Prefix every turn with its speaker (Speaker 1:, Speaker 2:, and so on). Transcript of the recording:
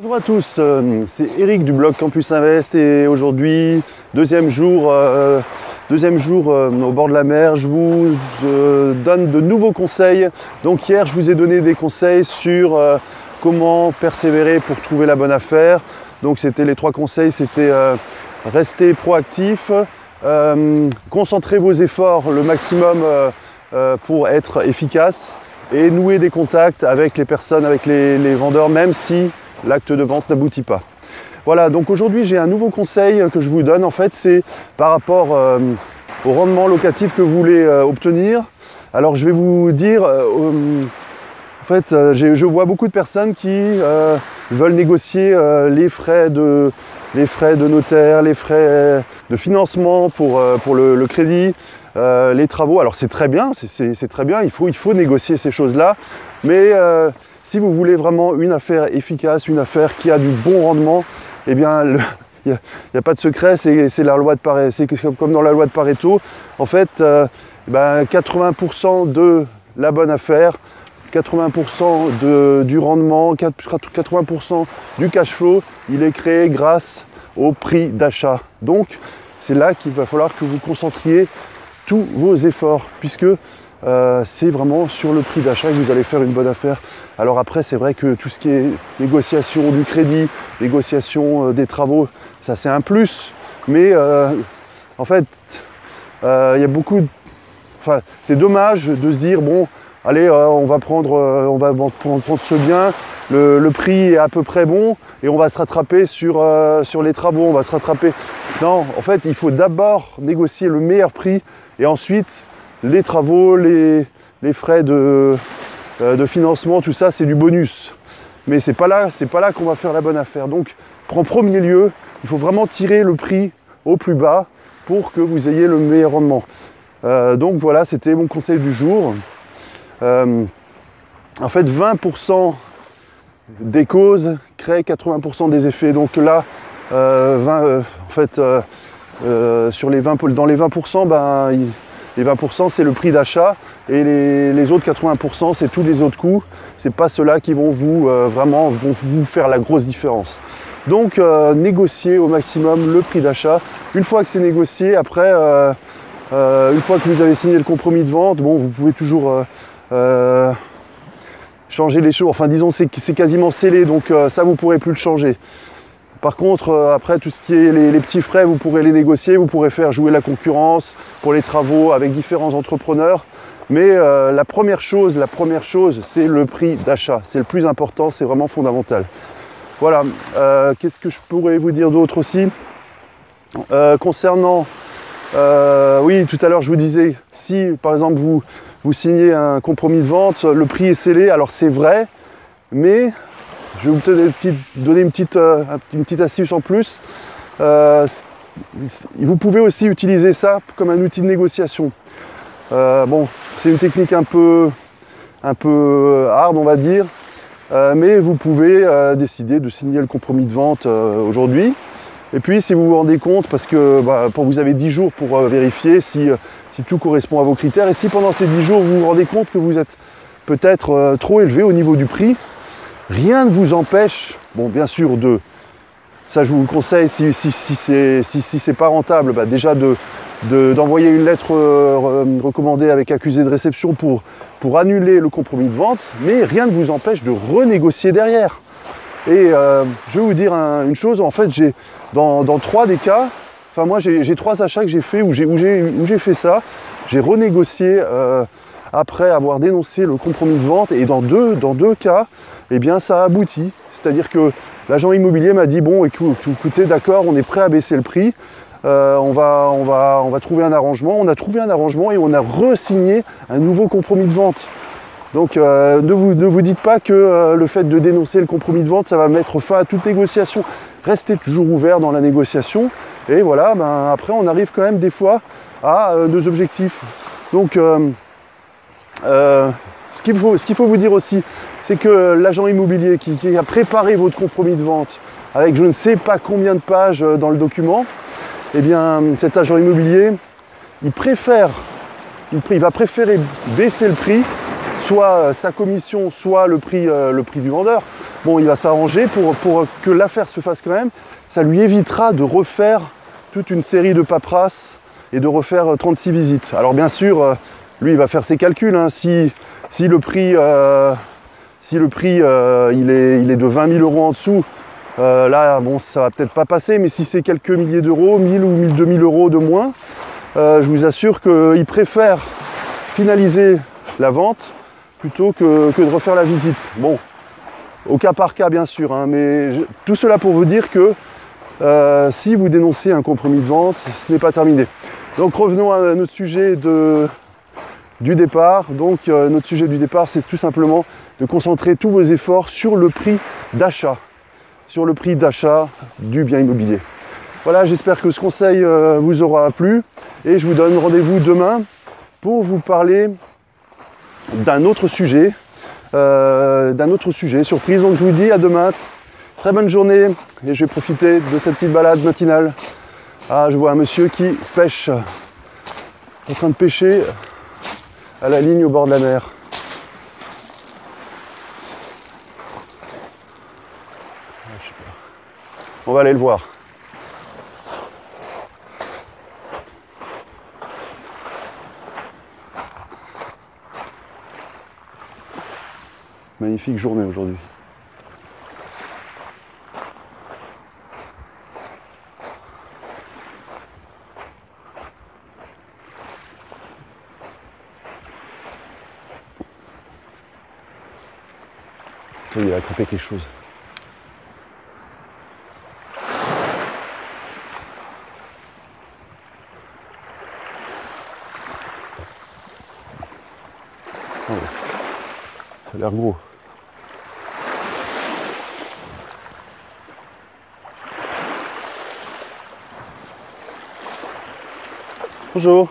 Speaker 1: Bonjour à tous, c'est Eric du blog Campus Invest et aujourd'hui, deuxième jour au bord de la mer, je vous donne de nouveaux conseils. Donc hier, je vous ai donné des conseils sur comment persévérer pour trouver la bonne affaire. Donc c'était les 3 conseils, c'était rester proactif, concentrer vos efforts le maximum pour être efficace et nouer des contacts avec les personnes, avec les vendeurs, même si l'acte de vente n'aboutit pas. Voilà, donc aujourd'hui j'ai un nouveau conseil que je vous donne. En fait, c'est par rapport au rendement locatif que vous voulez obtenir. Alors je vais vous dire, en fait, je vois beaucoup de personnes qui veulent négocier les frais de notaire, les frais de financement pour le crédit, les travaux. Alors c'est très bien, c'est très bien, il faut négocier ces choses-là, mais si vous voulez vraiment une affaire efficace, une affaire qui a du bon rendement, eh bien il n'y a pas de secret, c'est la loi de Pareto, c'est comme dans la loi de Pareto. En fait, 80% de la bonne affaire, 80% du rendement, 80% du cash flow, il est créé grâce au prix d'achat. Donc c'est là qu'il va falloir que vous concentriez tous vos efforts, puisque c'est vraiment sur le prix d'achat que vous allez faire une bonne affaire. Alors après, c'est vrai que tout ce qui est négociation du crédit, négociation des travaux, ça c'est un plus, mais en fait, il y a beaucoup de... Enfin, c'est dommage de se dire, bon, allez, on va prendre ce bien, le prix est à peu près bon, et on va se rattraper sur les travaux, on va se rattraper... Non, en fait, il faut d'abord négocier le meilleur prix, et ensuite, les travaux, les frais de financement, tout ça, c'est du bonus. Mais c'est pas là qu'on va faire la bonne affaire. Donc, en premier lieu, il faut vraiment tirer le prix au plus bas pour que vous ayez le meilleur rendement. Donc voilà, c'était mon conseil du jour. En fait, 20% des causes créent 80% des effets. Donc là, sur les 20, dans les 20%, les 20% c'est le prix d'achat et les autres 80% c'est tous les autres coûts. C'est pas ceux-là qui vont vous faire la grosse différence. Donc négociez au maximum le prix d'achat. Une fois que c'est négocié, après, une fois que vous avez signé le compromis de vente, bon, vous pouvez toujours changer les choses. Enfin, disons, c'est quasiment scellé, donc ça vous pourrez plus le changer. Par contre, après, tout ce qui est les petits frais, vous pourrez les négocier, vous pourrez faire jouer la concurrence pour les travaux avec différents entrepreneurs. Mais la première chose, c'est le prix d'achat. C'est le plus important, c'est vraiment fondamental. Voilà. Qu'est-ce que je pourrais vous dire d'autre aussi concernant... oui, tout à l'heure, je vous disais, si, par exemple, vous signez un compromis de vente, le prix est scellé, alors c'est vrai, mais... Je vais vous donner une petite astuce en plus. Vous pouvez aussi utiliser ça comme un outil de négociation. Bon, c'est une technique un peu hard, on va dire, mais vous pouvez décider de signer le compromis de vente aujourd'hui. Et puis, si vous vous rendez compte, parce que vous avez 10 jours pour vérifier si tout correspond à vos critères, et si pendant ces 10 jours, vous vous rendez compte que vous êtes peut-être trop élevé au niveau du prix, rien ne vous empêche, bon bien sûr, ça je vous le conseille si c'est pas rentable, déjà d'envoyer une lettre recommandée avec accusé de réception pour annuler le compromis de vente, mais rien ne vous empêche de renégocier derrière. Et je vais vous dire une chose, en fait dans 3 des cas, enfin moi j'ai 3 achats que j'ai fait où j'ai fait ça, j'ai renégocié après avoir dénoncé le compromis de vente, et dans deux cas, eh bien ça a abouti. C'est-à-dire que l'agent immobilier m'a dit, bon écoutez, d'accord, on est prêt à baisser le prix, on va trouver un arrangement. On a trouvé un arrangement et on a re-signé un nouveau compromis de vente. Donc ne vous dites pas que le fait de dénoncer le compromis de vente, ça va mettre fin à toute négociation. Restez toujours ouvert dans la négociation, et voilà, après on arrive quand même des fois à nos objectifs. Donc ce qu'il faut vous dire aussi, c'est que l'agent immobilier qui a préparé votre compromis de vente avec je ne sais pas combien de pages dans le document, eh bien cet agent immobilier, il va préférer baisser le prix, soit sa commission, soit le prix du vendeur. bon, il va s'arranger pour que l'affaire se fasse quand même. Ça lui évitera de refaire toute une série de paperasses et de refaire 36 visites. Alors bien sûr, lui il va faire ses calculs, hein. Si le prix, il est de 20 000 € en dessous, là bon, ça va peut-être pas passer, mais si c'est quelques milliers d'euros, 1000 ou 2000 € de moins, je vous assure qu'il préfère finaliser la vente plutôt que de refaire la visite. Bon, au cas par cas bien sûr, hein, mais tout cela pour vous dire que si vous dénoncez un compromis de vente, ce n'est pas terminé. Donc revenons à notre sujet du départ. Donc notre sujet du départ, c'est tout simplement de concentrer tous vos efforts sur le prix d'achat, du bien immobilier. Voilà, j'espère que ce conseil vous aura plu et je vous donne rendez-vous demain pour vous parler d'un autre sujet, surprise. Donc je vous dis à demain, très bonne journée et je vais profiter de cette petite balade matinale. Ah, je vois un monsieur qui pêche, en train de pêcher à la ligne au bord de la mer. On va aller le voir. Magnifique journée aujourd'hui. Il a attrapé quelque chose. Oh, ça a l'air gros. Bonjour.